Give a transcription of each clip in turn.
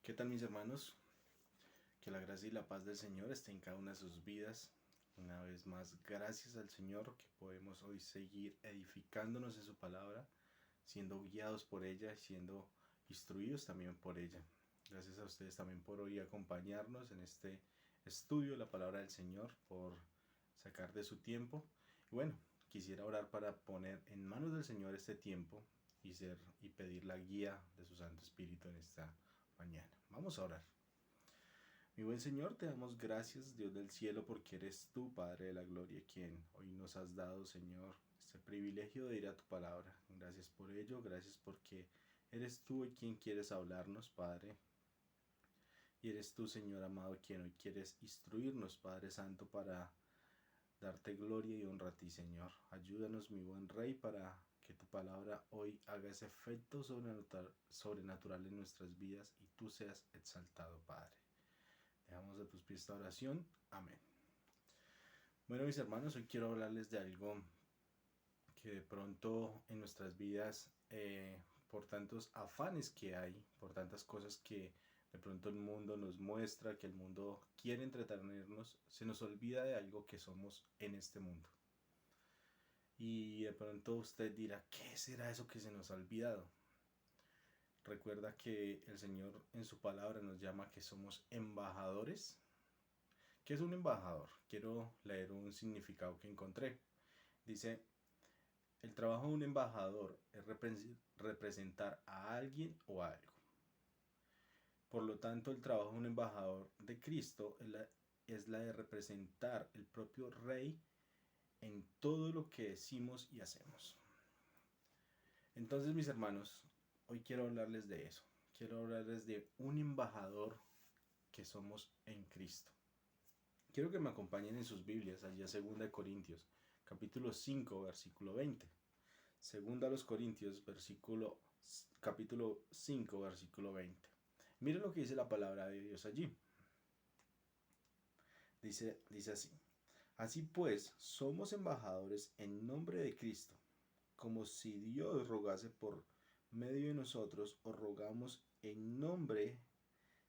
¿Qué tal, mis hermanos? Que la gracia y la paz del Señor esté en cada una de sus vidas. Una vez más, gracias al Señor que podemos hoy seguir edificándonos en su palabra, siendo guiados por ella y siendo instruidos también por ella. Gracias a ustedes también por hoy acompañarnos en este estudio de la palabra del Señor, por sacar de su tiempo. Y bueno, quisiera orar para poner en manos del Señor este tiempo y pedir la guía de su Santo Espíritu en esta mañana. Vamos a orar. Mi buen Señor, te damos gracias, Dios del cielo, porque eres tú, Padre de la Gloria, quien hoy nos has dado, Señor, este privilegio de ir a tu palabra. Gracias por ello, gracias porque eres tú quien quieres hablarnos, Padre. Y eres tú, Señor amado, quien hoy quieres instruirnos, Padre Santo, para darte gloria y honra a ti, Señor. Ayúdanos, mi buen Rey, para que tu palabra hoy haga ese efecto sobrenatural en nuestras vidas y tú seas exaltado, Padre. Dejamos a tus pies esta oración. Amén. Bueno, mis hermanos, hoy quiero hablarles de algo que de pronto en nuestras vidas, por tantos afanes que hay, por tantas cosas que de pronto el mundo nos muestra, que el mundo quiere entretenernos, se nos olvida de algo que somos en este mundo. Y de pronto usted dirá, ¿qué será eso que se nos ha olvidado? Recuerda que el Señor en su palabra nos llama que somos embajadores. ¿Qué es un embajador? Quiero leer un significado que encontré. Dice, el trabajo de un embajador es representar a alguien o a algo. Por lo tanto, el trabajo de un embajador de Cristo es la de representar el propio Rey en todo lo que decimos y hacemos. Entonces, mis hermanos, hoy quiero hablarles de eso. Quiero hablarles de un embajador que somos en Cristo. Quiero que me acompañen en sus Biblias, allá 2 Corintios, capítulo 5, versículo 20. 2 Corintios, capítulo 5, versículo 20. Mire lo que dice la palabra de Dios allí. Dice así. Así pues, somos embajadores en nombre de Cristo, como si Dios rogase por medio de nosotros, os rogamos en nombre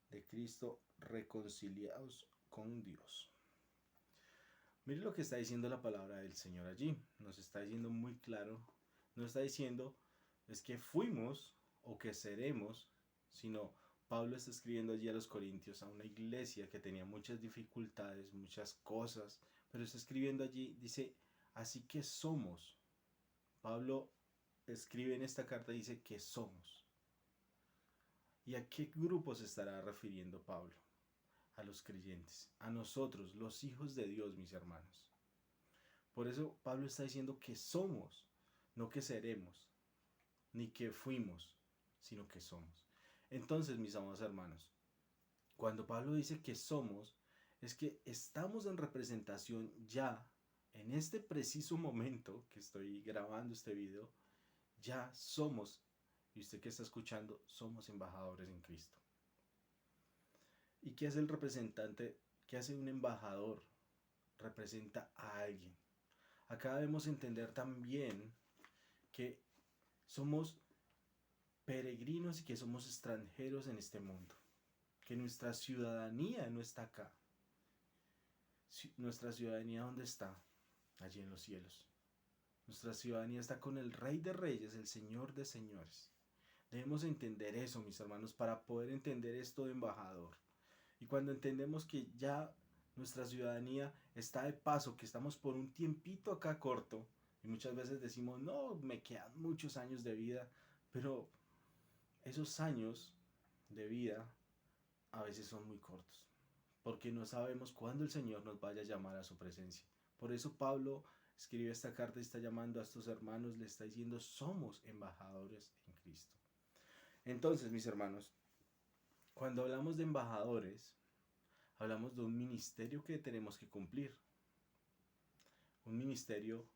de Cristo, reconciliados con Dios. Mire lo que está diciendo la palabra del Señor allí. Nos está diciendo muy claro. No está diciendo es que fuimos o que seremos, sino Pablo está escribiendo allí a los Corintios, a una iglesia que tenía muchas dificultades, muchas cosas, pero está escribiendo allí, dice, así que somos. Pablo escribe en esta carta, dice que somos. ¿Y a qué grupo se estará refiriendo Pablo? A los creyentes, a nosotros, los hijos de Dios, mis hermanos. Por eso Pablo está diciendo que somos, no que seremos, ni que fuimos, sino que somos. Entonces, mis amados hermanos, cuando Pablo dice que somos, es que estamos en representación ya, en este preciso momento que estoy grabando este video, ya somos, y usted que está escuchando, somos embajadores en Cristo. ¿Y qué hace el representante? ¿Qué hace un embajador? Representa a alguien. Acá debemos entender también que somos peregrinos y que somos extranjeros en este mundo, que nuestra ciudadanía no está acá. Nuestra ciudadanía, ¿dónde está? Allí en los cielos. Nuestra ciudadanía está con el Rey de Reyes, el Señor de Señores. Debemos entender eso, mis hermanos, para poder entender esto de embajador. Y cuando entendemos que ya nuestra ciudadanía está de paso, que estamos por un tiempito acá corto, y muchas veces decimos, no, me quedan muchos años de vida, pero esos años de vida a veces son muy cortos, porque no sabemos cuándo el Señor nos vaya a llamar a su presencia. Por eso Pablo escribe esta carta y está llamando a estos hermanos, le está diciendo, somos embajadores en Cristo. Entonces, mis hermanos, cuando hablamos de embajadores, hablamos de un ministerio que tenemos que cumplir. Un ministerio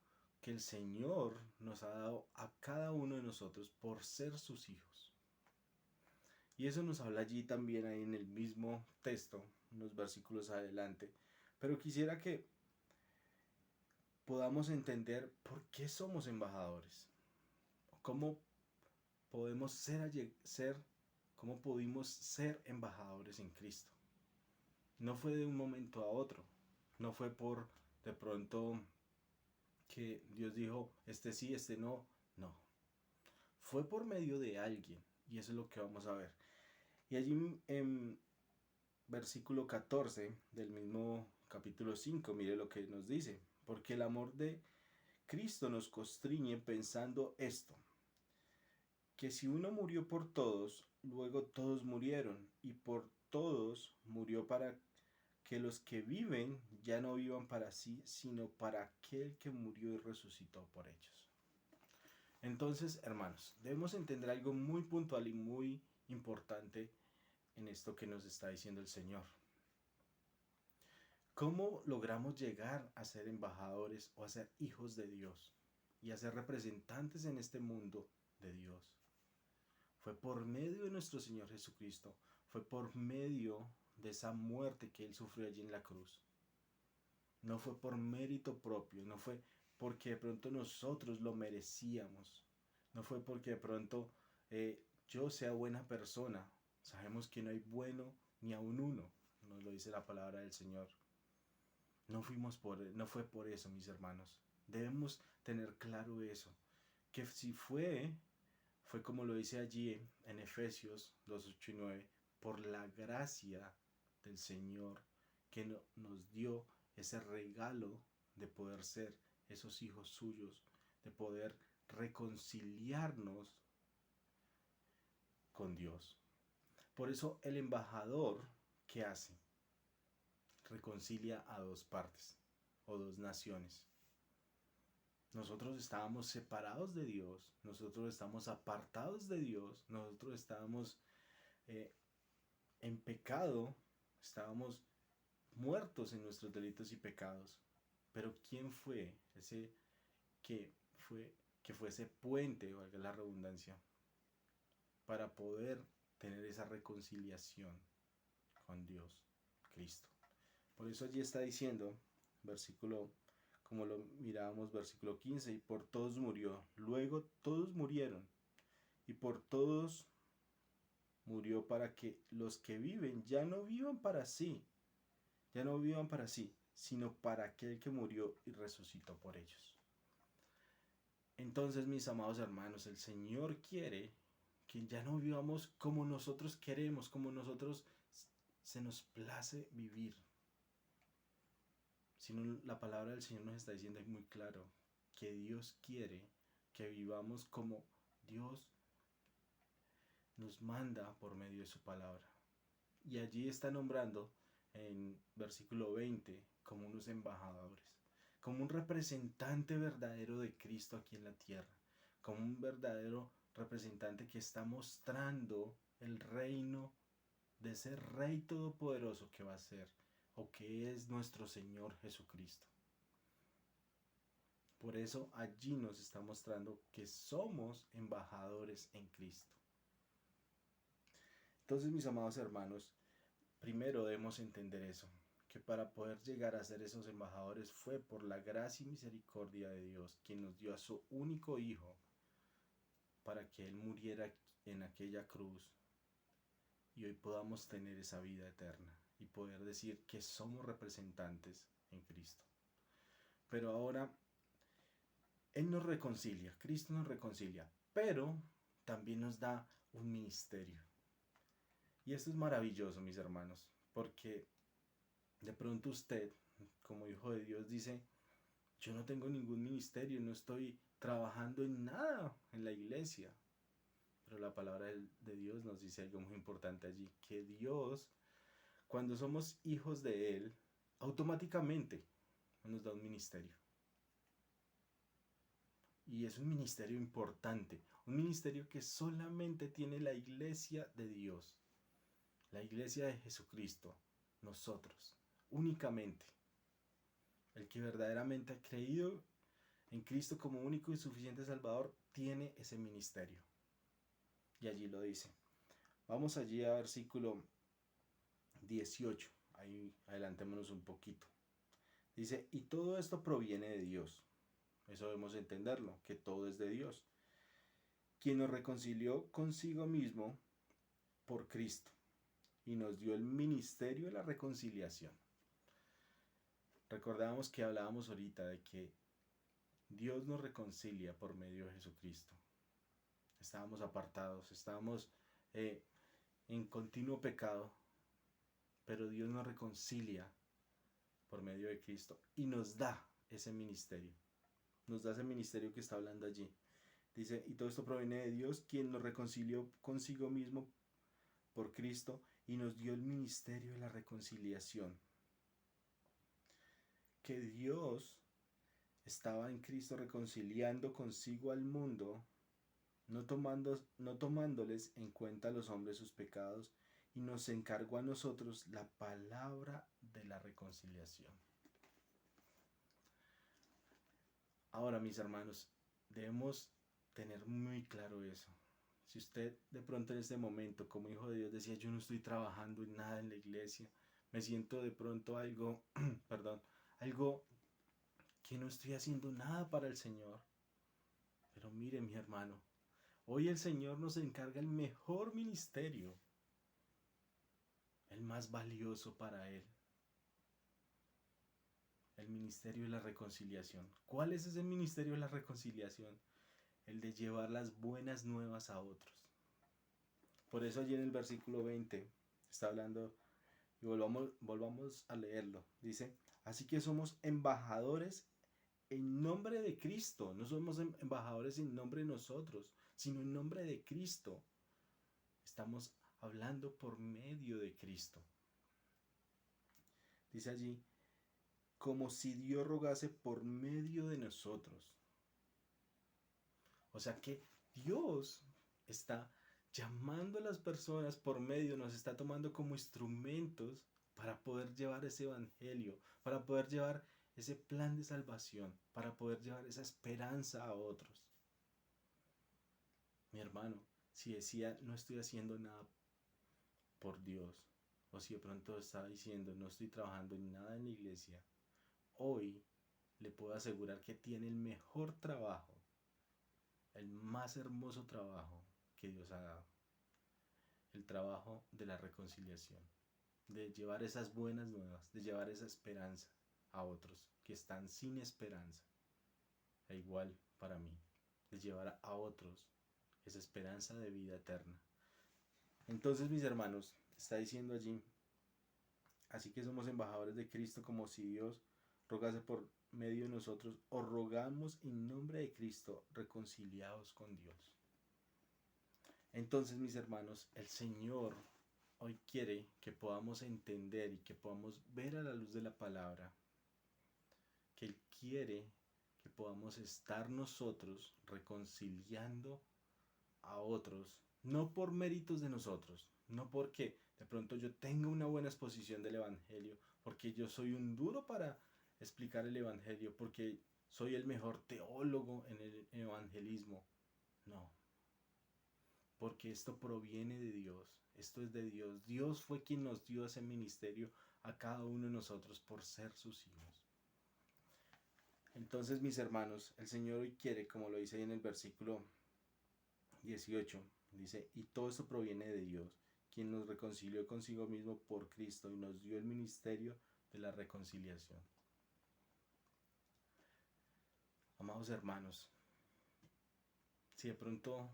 que el Señor nos ha dado a cada uno de nosotros por ser sus hijos. Y eso nos habla allí también ahí en el mismo texto, unos versículos adelante. Pero quisiera que podamos entender por qué somos embajadores. Cómo podemos ser cómo pudimos ser embajadores en Cristo. No fue de un momento a otro, no fue por de pronto que Dios dijo, este sí, este no, no. Fue por medio de alguien, y eso es lo que vamos a ver. Y allí en versículo 14 del mismo capítulo 5, mire lo que nos dice, porque el amor de Cristo nos constriñe pensando esto, que si uno murió por todos, luego todos murieron, y por todos murió para que los que viven ya no vivan para sí, sino para aquel que murió y resucitó por ellos. Entonces, hermanos, debemos entender algo muy puntual y muy importante en esto que nos está diciendo el Señor. ¿Cómo logramos llegar a ser embajadores o a ser hijos de Dios y a ser representantes en este mundo de Dios? Fue por medio de nuestro Señor Jesucristo, fue por medio de esa muerte que Él sufrió allí en la cruz. No fue por mérito propio, no fue porque de pronto nosotros lo merecíamos, no fue porque de pronto yo sea buena persona. Sabemos que no hay bueno ni aun uno, nos lo dice la palabra del Señor. No fue por eso, mis hermanos. Debemos tener claro eso, que si fue como lo dice allí en Efesios 2, 8 y 9, por la gracia del Señor que nos dio ese regalo de poder ser esos hijos suyos, de poder reconciliarnos con Dios. Por eso el embajador, ¿qué hace? Reconcilia a dos partes o dos naciones. Nosotros estábamos separados de Dios, nosotros estamos apartados de Dios, nosotros estábamos en pecado, estábamos muertos en nuestros delitos y pecados. Pero ¿quién fue ese que fue ese puente, valga la redundancia, para poder tener esa reconciliación con Dios, Cristo? Por eso allí está diciendo, versículo, como lo mirábamos, versículo 15, y por todos murió, luego todos murieron, y por todos murió para que los que viven ya no vivan para sí, sino para aquel que murió y resucitó por ellos. Entonces, mis amados hermanos, el Señor quiere que ya no vivamos como nosotros queremos, como nosotros se nos place vivir. Sino la palabra del Señor nos está diciendo muy claro que Dios quiere que vivamos como Dios nos manda por medio de su palabra. Y allí está nombrando en versículo 20 como unos embajadores, como un representante verdadero de Cristo aquí en la tierra, como un verdadero representante que está mostrando el reino de ese Rey Todopoderoso que va a ser o que es nuestro Señor Jesucristo. Por eso allí nos está mostrando que somos embajadores en Cristo. Entonces, mis amados hermanos, primero debemos entender eso, que para poder llegar a ser esos embajadores fue por la gracia y misericordia de Dios, quien nos dio a su único Hijo para que Él muriera en aquella cruz y hoy podamos tener esa vida eterna y poder decir que somos representantes en Cristo. Pero ahora Él nos reconcilia, Cristo nos reconcilia, pero también nos da un ministerio. Y esto es maravilloso, mis hermanos, porque de pronto usted, como hijo de Dios, dice, yo no tengo ningún ministerio, no estoy trabajando en nada en la iglesia. Pero la palabra de Dios nos dice algo muy importante allí, que Dios, cuando somos hijos de Él, automáticamente nos da un ministerio. Y es un ministerio importante, un ministerio que solamente tiene la iglesia de Dios, la iglesia de Jesucristo, nosotros, únicamente. El que verdaderamente ha creído en Cristo como único y suficiente Salvador tiene ese ministerio. Y allí lo dice. Vamos allí a versículo 18. Ahí adelantémonos un poquito. Dice, y todo esto proviene de Dios. Eso debemos entenderlo, que todo es de Dios. Quien nos reconcilió consigo mismo por Cristo y nos dio el ministerio de la reconciliación. Recordábamos que hablábamos ahorita de que Dios nos reconcilia por medio de Jesucristo. Estábamos apartados, estábamos en continuo pecado, pero Dios nos reconcilia por medio de Cristo y nos da ese ministerio. Nos da ese ministerio que está hablando allí. Dice, y todo esto proviene de Dios, quien nos reconcilió consigo mismo por Cristo y nos dio el ministerio de la reconciliación. Que Dios estaba en Cristo reconciliando consigo al mundo, no tomándoles en cuenta a los hombres sus pecados, y nos encargó a nosotros la palabra de la reconciliación. Ahora, mis hermanos, debemos tener muy claro eso. Si usted de pronto en este momento, como hijo de Dios, decía, yo no estoy trabajando en nada en la iglesia, me siento de pronto algo que no estoy haciendo nada para el Señor. Pero mire, mi hermano, hoy el Señor nos encarga el mejor ministerio, el más valioso para Él, el ministerio de la reconciliación. ¿Cuál es ese ministerio de la reconciliación? El de llevar las buenas nuevas a otros. Por eso allí en el versículo 20 está hablando, y volvamos a leerlo. Dice, así que somos embajadores en nombre de Cristo. No somos embajadores en nombre de nosotros, sino en nombre de Cristo. Estamos hablando por medio de Cristo. Dice allí, como si Dios rogase por medio de nosotros. O sea que Dios está llamando a las personas por medio, nos está tomando como instrumentos para poder llevar ese evangelio, para poder llevar ese plan de salvación, para poder llevar esa esperanza a otros. Mi hermano, si decía no estoy haciendo nada por Dios, o si de pronto está diciendo no estoy trabajando en nada en la iglesia, hoy le puedo asegurar que tiene el mejor trabajo, el más hermoso trabajo que Dios ha dado, el trabajo de la reconciliación, de llevar esas buenas nuevas, de llevar esa esperanza a otros que están sin esperanza, e igual para mí, de llevar a otros esa esperanza de vida eterna. Entonces, mis hermanos, está diciendo allí, así que somos embajadores de Cristo, como si Dios rogase por medio de nosotros, o rogamos en nombre de Cristo, reconciliados con Dios. Entonces, mis hermanos, el Señor hoy quiere que podamos entender y que podamos ver a la luz de la palabra que Él quiere que podamos estar nosotros reconciliando a otros, no por méritos de nosotros, no porque de pronto yo tenga una buena exposición del Evangelio, porque yo soy un duro para explicar el Evangelio, porque soy el mejor teólogo en el evangelismo. No, porque esto proviene de Dios, esto es de Dios. Dios fue quien nos dio ese ministerio a cada uno de nosotros por ser sus hijos. Entonces, mis hermanos, el Señor hoy quiere, como lo dice ahí en el versículo 18, dice, y todo esto proviene de Dios, quien nos reconcilió consigo mismo por Cristo y nos dio el ministerio de la reconciliación. Amados hermanos, si de pronto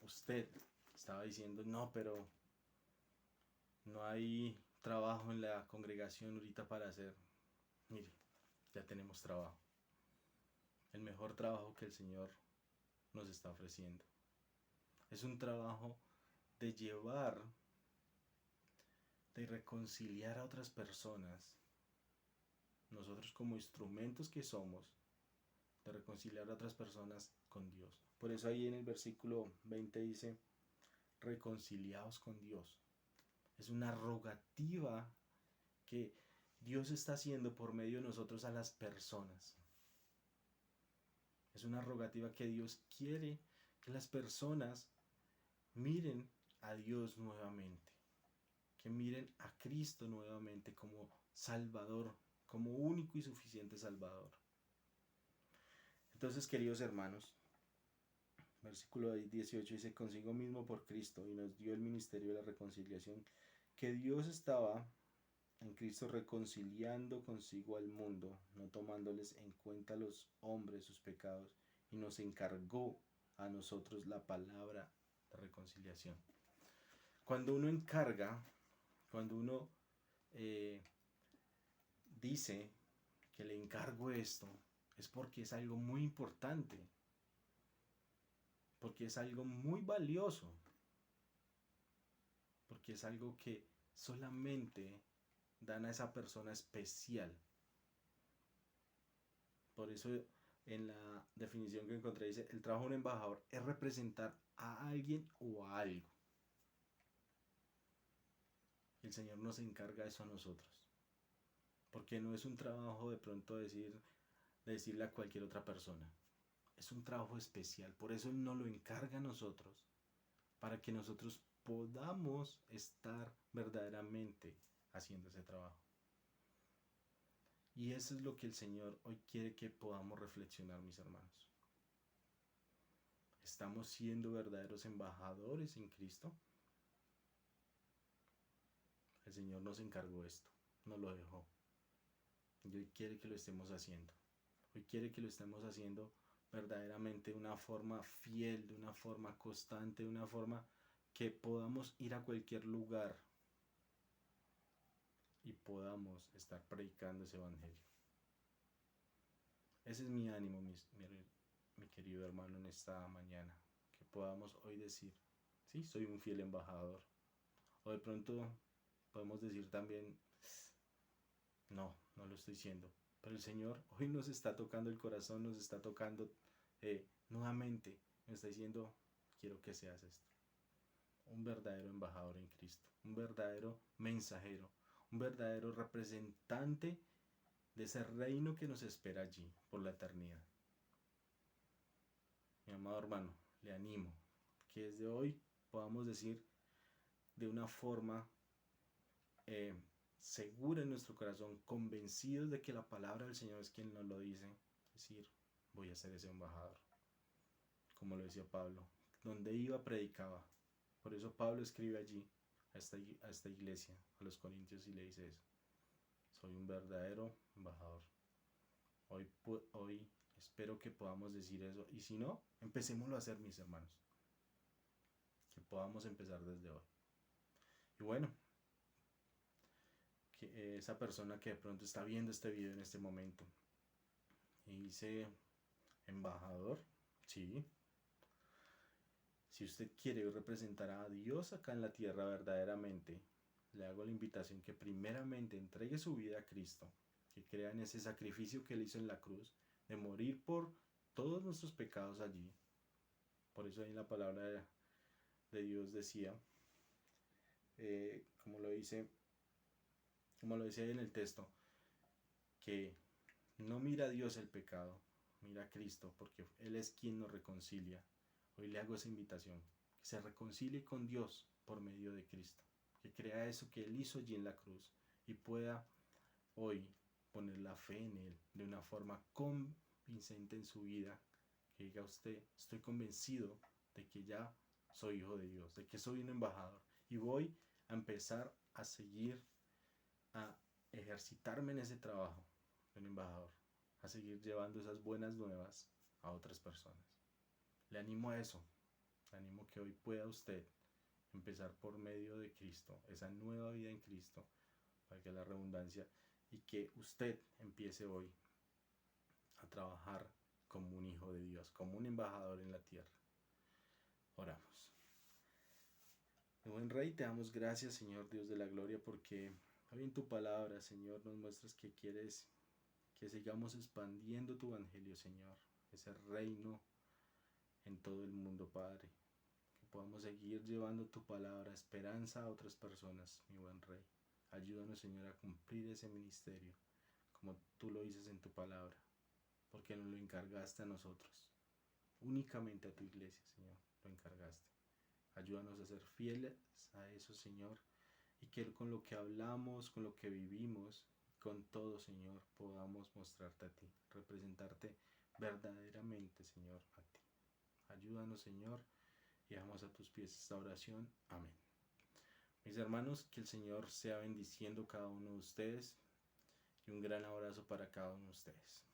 usted estaba diciendo, no, pero no hay trabajo en la congregación ahorita para hacer, mire, ya tenemos trabajo. El mejor trabajo que el Señor nos está ofreciendo. Es un trabajo de llevar, de reconciliar a otras personas. Nosotros como instrumentos que somos, de reconciliar a otras personas con Dios. Por eso ahí en el versículo 20 dice, reconciliados con Dios. Es una rogativa que Dios está haciendo por medio de nosotros a las personas. Es una rogativa que Dios quiere que las personas miren a Dios nuevamente, que miren a Cristo nuevamente como Salvador, como único y suficiente Salvador. Entonces, queridos hermanos, Versículo 18 dice, consigo mismo por Cristo, y nos dio el ministerio de la reconciliación, que Dios estaba en Cristo reconciliando consigo al mundo, no tomándoles en cuenta a los hombres sus pecados, y nos encargó a nosotros la palabra de reconciliación. Cuando uno encarga, cuando uno dice que le encargo esto, es porque es algo muy importante, porque es algo muy valioso, porque es algo que solamente dan a esa persona especial. Por eso en la definición que encontré dice, el trabajo de un embajador es representar a alguien o a algo. Y el Señor nos encarga eso a nosotros. Porque no es un trabajo de pronto decirle a cualquier otra persona. Es un trabajo especial. Por eso Él nos lo encarga a nosotros. Para que nosotros podamos estar verdaderamente haciendo ese trabajo. Y eso es lo que el Señor hoy quiere que podamos reflexionar, mis hermanos. ¿Estamos siendo verdaderos embajadores en Cristo? El Señor nos encargó esto, nos lo dejó. Y hoy quiere que lo estemos haciendo. Hoy quiere que lo estemos haciendo verdaderamente de una forma fiel, de una forma constante, de una forma que podamos ir a cualquier lugar y podamos estar predicando ese evangelio. Ese es mi ánimo, mi querido hermano, en esta mañana. Que podamos hoy decir, sí, soy un fiel embajador. O de pronto podemos decir también, no lo estoy siendo. Pero el Señor hoy nos está tocando el corazón, nos está tocando nuevamente. Nos está diciendo, quiero que seas esto. Un verdadero embajador en Cristo. Un verdadero mensajero. Un verdadero representante de ese reino que nos espera allí por la eternidad. Mi amado hermano, le animo que desde hoy podamos decir de una forma segura en nuestro corazón, convencidos de que la palabra del Señor es quien nos lo dice, decir, voy a ser ese embajador, como lo decía Pablo, donde iba predicaba. Por eso Pablo escribe allí a esta iglesia, a los corintios, y le dice eso, soy un verdadero embajador. Hoy espero que podamos decir eso, y si no, empecémoslo a hacer, mis hermanos, que podamos empezar desde hoy. Y bueno, que esa persona que de pronto está viendo este video en este momento y dice, embajador, sí, si usted quiere representar a Dios acá en la tierra verdaderamente, le hago la invitación que primeramente entregue su vida a Cristo, que crea en ese sacrificio que Él hizo en la cruz, de morir por todos nuestros pecados allí. Por eso ahí en la palabra de Dios decía, como lo decía ahí en el texto, que no mira a Dios el pecado, mira a Cristo, porque Él es quien nos reconcilia. Hoy le hago esa invitación, que se reconcilie con Dios por medio de Cristo, que crea eso que Él hizo allí en la cruz y pueda hoy poner la fe en Él de una forma convincente en su vida, que diga usted, estoy convencido de que ya soy hijo de Dios, de que soy un embajador y voy a empezar a seguir, a ejercitarme en ese trabajo de un embajador, a seguir llevando esas buenas nuevas a otras personas. Le animo a eso, le animo que hoy pueda usted empezar por medio de Cristo, esa nueva vida en Cristo, para que la redundancia, y que usted empiece hoy a trabajar como un hijo de Dios, como un embajador en la tierra. Oramos. Mi buen Rey, te damos gracias, Señor Dios de la gloria, porque hoy en tu palabra, Señor, nos muestras que quieres que sigamos expandiendo tu evangelio, Señor, ese reino en todo el mundo, Padre. Que podamos seguir llevando tu palabra, esperanza a otras personas, mi buen Rey. Ayúdanos, Señor, a cumplir ese ministerio, como tú lo dices en tu palabra, porque nos lo encargaste a nosotros, únicamente a tu iglesia, Señor, lo encargaste. Ayúdanos a ser fieles a eso, Señor, y que con lo que hablamos, con lo que vivimos, con todo, Señor, podamos mostrarte a ti, representarte verdaderamente, Señor, a ti. Ayúdanos, Señor, y dejamos a tus pies esta oración. Amén. Mis hermanos, que el Señor sea bendiciendo cada uno de ustedes y un gran abrazo para cada uno de ustedes.